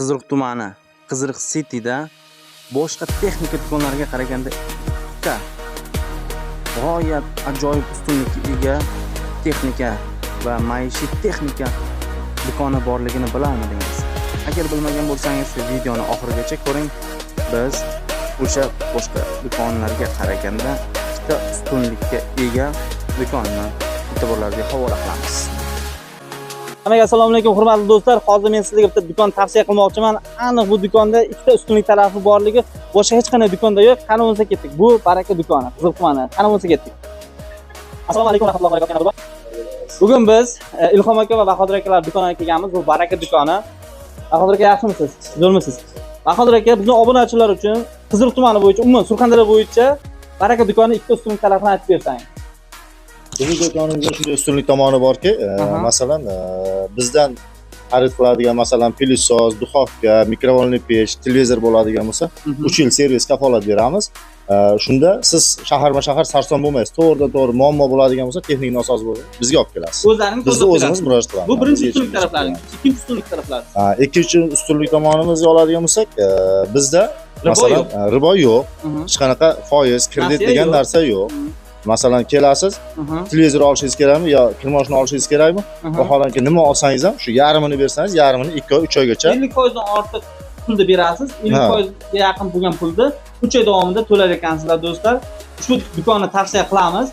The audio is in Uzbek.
Qiziriq tumani, Qiziriq City'da boshqa texnika do'konlariga qaraganda g'oyat ajoyib ustunlikka ega texnika va maishiy texnika do'koni borligini bilolmadingiz. Agar bilmagan bo'lsangiz, videoni oxirigacha ko'ring. Biz o'sha boshqa do'konlarga qaraganda ikkita ustunlikka ega do'konni e'tiborlarga havola qilamiz. Hammaga assalomu alaykum hurmatli do'stlar. Hozir men sizlarga bitta do'kon tavsiya qilmoqchiman. Aniq bu do'konda ikkita ustunlik tarafi borligi boshqa hech qanday do'konda yo'q. Qani bo'lsa ketdik. Bu Baraka do'koni, Qiziriq tumani. Qani bo'lsa ketdik. Assalomu alaykum rahmatullohi va barakatuh. Bugun biz Ilhom aka va Bahodir akalar do'koniga kelganmiz. Bu Baraka do'koni. Bahodir aka yaxshimisiz? Zo'rmisiz? Bahodir aka bizning obunachilar uchun Qiziriq tumani bo'yicha, umuman Surxondaryo bo'yicha Baraka do'koni ikkita ustunlik tarafini aytib bersangiz. Bizning do'konimizda shunday ustunlik tomoni borki, masalan, bizdan xarid qiladigan masalan pilisos, duxovka, mikrovolnoy pech, televizor bo'ladigan bo'lsa, 3 yil servis kafolat beramiz. Shunda siz shaharma-shahar sarson bo'lmaysiz. To'g'ridan-to'g'ri muammo bo'ladigan bo'lsa, texnik nosoz bo'lsa, bizga olib kelasiz. Bizni o'zimiz murojaat qilamiz. Bu birinchi ustunlik taraflari, ikkinchi ustunlik taraflari. Ikkinchi ustunlik tomonimizga oladigan bo'lsak, bizda masalan ribo yo'q, hech qanaqa foiz, kredit degan narsa yo'q. Masalan kelasiz, televizor olishingiz kerakmi yo kirmoshni olishingiz kerakmi? Vaholanki nima olsangiz ham shu yarmini bersangiz, yarmini 2 oy, 3 oygacha 50% dan ortiq pulni berasiz. 50% ga yaqin bo'lgan pulni 3 oy davomida to'lar ekansizlar do'stlar. Ushbu do'konni tavsiya qilamiz.